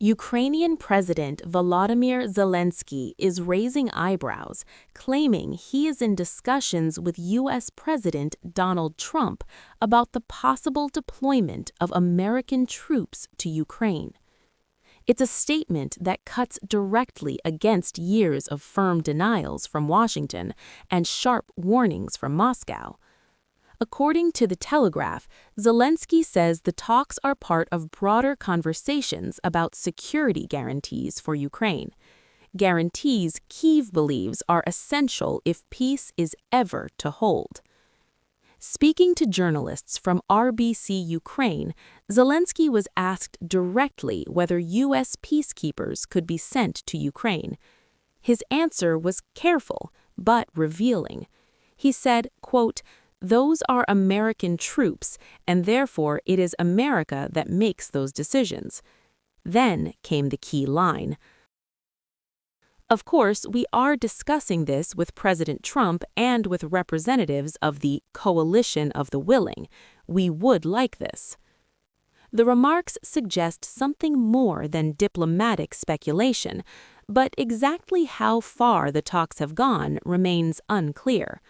Ukrainian President Volodymyr Zelensky is raising eyebrows, claiming he is in discussions with U.S. President Donald Trump about the possible deployment of American troops to Ukraine. It's a statement that cuts directly against years of firm denials from Washington and sharp warnings from Moscow. According to The Telegraph, Zelensky says the talks are part of broader conversations about security guarantees for Ukraine. Guarantees Kyiv believes are essential if peace is ever to hold. Speaking to journalists from RBC Ukraine, Zelensky was asked directly whether U.S. peacekeepers could be sent to Ukraine. His answer was careful, but revealing. He said, quote, "Those are American troops, and therefore it is America that makes those decisions." Then came the key line. Of course, we are discussing this with President Trump and with representatives of the coalition of the willing. We would like this. The remarks suggest something more than diplomatic speculation, but exactly how far the talks have gone remains unclear.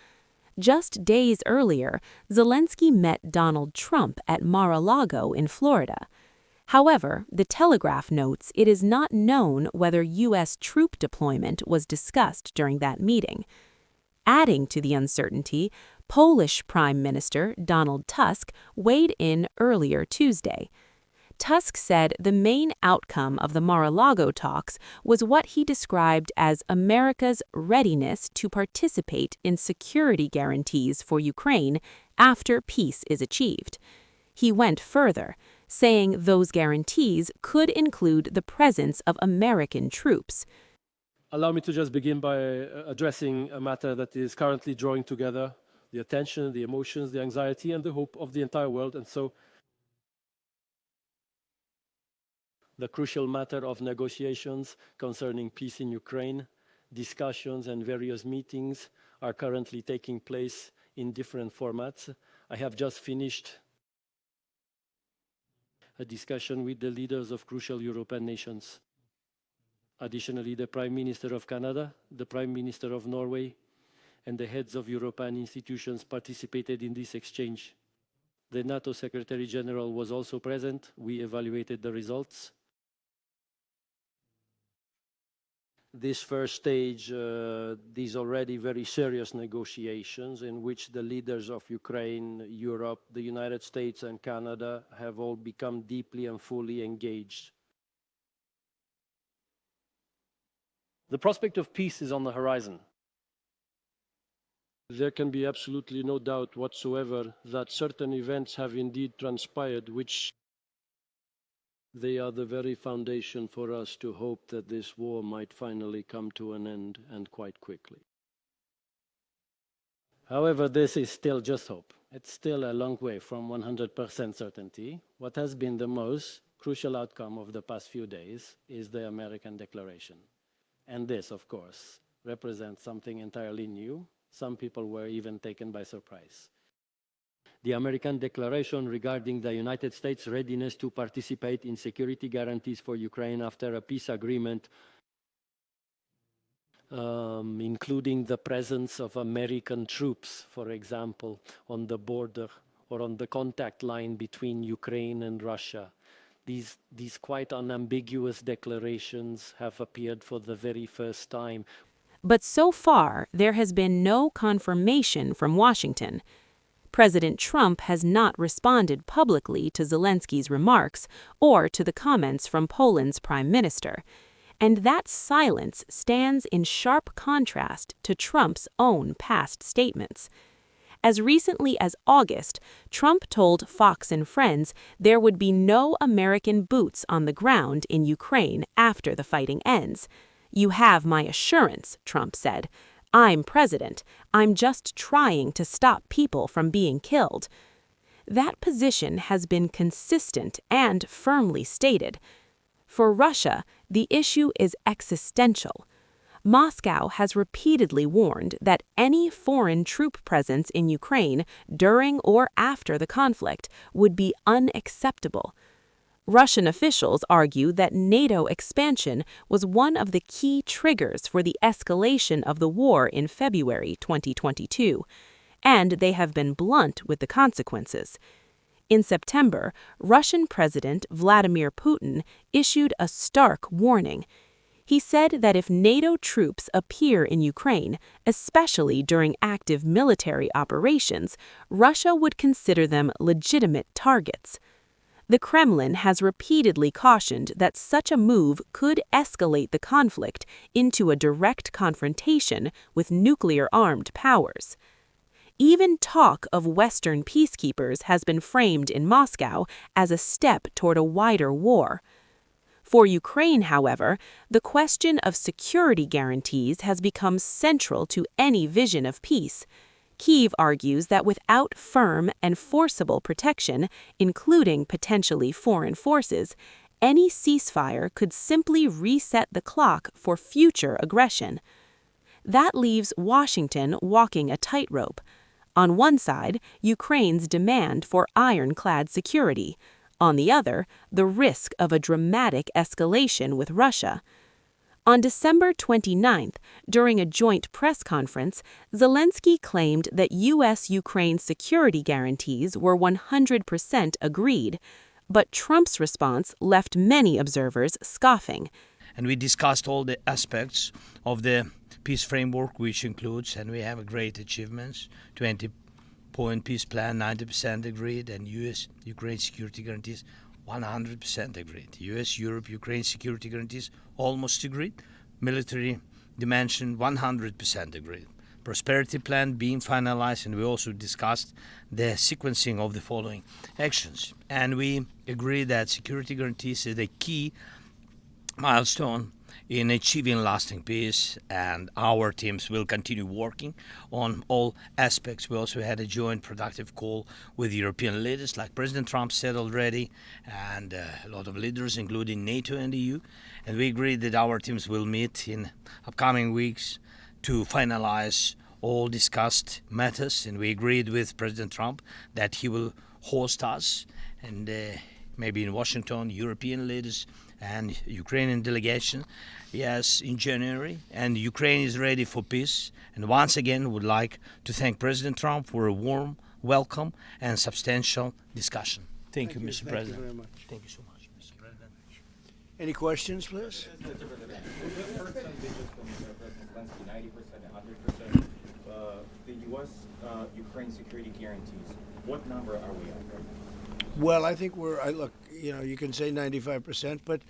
Just days earlier, Zelensky met Donald Trump at Mar-a-Lago in Florida. However, The Telegraph notes it is not known whether U.S. troop deployment was discussed during that meeting. Adding to the uncertainty, Polish Prime Minister Donald Tusk weighed in earlier Tuesday. Tusk said the main outcome of the Mar-a-Lago talks was what he described as America's readiness to participate in security guarantees for Ukraine after peace is achieved. He went further, saying those guarantees could include the presence of American troops. Allow me to just begin by addressing a matter that is currently drawing together the attention, the emotions, the anxiety, and the hope of the entire world, and so the crucial matter of negotiations concerning peace in Ukraine. Discussions and various meetings are currently taking place in different formats. I have just finished a discussion with the leaders of crucial European nations. Additionally, the Prime Minister of Canada, the Prime Minister of Norway, and the heads of European institutions participated in this exchange. The NATO Secretary General was also present. We evaluated the results. This first stage, these already very serious negotiations in which the leaders of Ukraine, Europe, the United States and Canada have all become deeply and fully engaged. The prospect of peace is on the horizon. There can be absolutely no doubt whatsoever that certain events have indeed transpired which they are the very foundation for us to hope that this war might finally come to an end, and quite quickly. However, this is still just hope. It's still a long way from 100% certainty. What has been the most crucial outcome of the past few days is the American declaration. And this, of course, represents something entirely new. Some people were even taken by surprise. The American declaration regarding the United States' readiness to participate in security guarantees for Ukraine after a peace agreement, including the presence of American troops, for example, on the border or on the contact line between Ukraine and Russia. These quite unambiguous declarations have appeared for the very first time. But so far, there has been no confirmation from Washington. President Trump has not responded publicly to Zelensky's remarks or to the comments from Poland's prime minister. And that silence stands in sharp contrast to Trump's own past statements. As recently as August, Trump told Fox and Friends there would be no American boots on the ground in Ukraine after the fighting ends. "You have my assurance," Trump said. "I'm president. I'm just trying to stop people from being killed." That position has been consistent and firmly stated. For Russia, the issue is existential. Moscow has repeatedly warned that any foreign troop presence in Ukraine during or after the conflict would be unacceptable. Russian officials argue that NATO expansion was one of the key triggers for the escalation of the war in February 2022, and they have been blunt with the consequences. In September, Russian President Vladimir Putin issued a stark warning. He said that if NATO troops appear in Ukraine, especially during active military operations, Russia would consider them legitimate targets. The Kremlin has repeatedly cautioned that such a move could escalate the conflict into a direct confrontation with nuclear-armed powers. Even talk of Western peacekeepers has been framed in Moscow as a step toward a wider war. For Ukraine, however, the question of security guarantees has become central to any vision of peace. Kyiv argues that without firm and forcible protection, including potentially foreign forces, any ceasefire could simply reset the clock for future aggression. That leaves Washington walking a tightrope. On one side, Ukraine's demand for ironclad security. On the other, the risk of a dramatic escalation with Russia. On December 29th, during a joint press conference, Zelensky claimed that U.S.-Ukraine security guarantees were 100% agreed, but Trump's response left many observers scoffing. And we discussed all the aspects of the peace framework, which includes, and we have great achievements, 20-point peace plan, 90% agreed, and U.S.-Ukraine security guarantees, 100% agreed. U.S.-Europe-Ukraine security guarantees, almost agreed. Military dimension, 100% agreed. Prosperity plan being finalized, and we also discussed the sequencing of the following actions. And we agree that security guarantees is a key milestone in achieving lasting peace, and our teams will continue working on all aspects. We also had a joint productive call with European leaders, like President Trump said already, and a lot of leaders, including NATO and the EU. And we agreed that our teams will meet in upcoming weeks to finalize all discussed matters. And we agreed with President Trump that he will host us, and maybe in Washington, European leaders and Ukrainian delegation, yes, in January. And Ukraine is ready for peace. And once again, would like to thank President Trump for a warm welcome and substantial discussion. Thank you, Mr. President. Thank you very much. Thank you so much, Mr. President. Any questions, please? The first ambition from President Zelensky, 90%, 100%. The U.S.-Ukraine security guarantees. What number are we at right now? Well, I think you can say 95%, but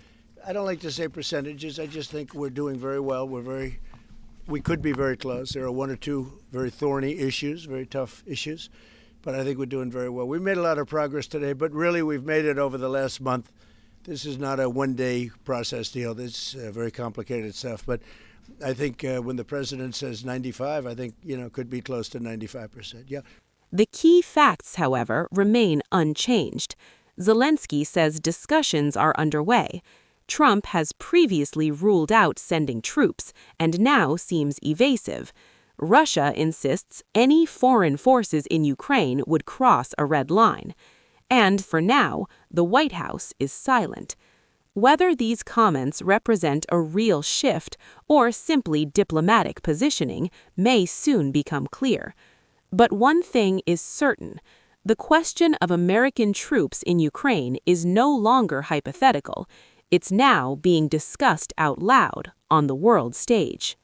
I don't like to say percentages. I just think we're doing very well. We could be very close. There are one or two very thorny issues, very tough issues, but I think we're doing very well. We made a lot of progress today, but really we've made it over the last month. This is not a one-day process deal. This is very complicated stuff, but I think when the president says 95, I think, could be close to 95%. Yeah. The key facts, however, remain unchanged. Zelensky says discussions are underway. Trump has previously ruled out sending troops and now seems evasive. Russia insists any foreign forces in Ukraine would cross a red line. And for now, the White House is silent. Whether these comments represent a real shift or simply diplomatic positioning may soon become clear. But one thing is certain. The question of American troops in Ukraine is no longer hypothetical. It's now being discussed out loud on the world stage.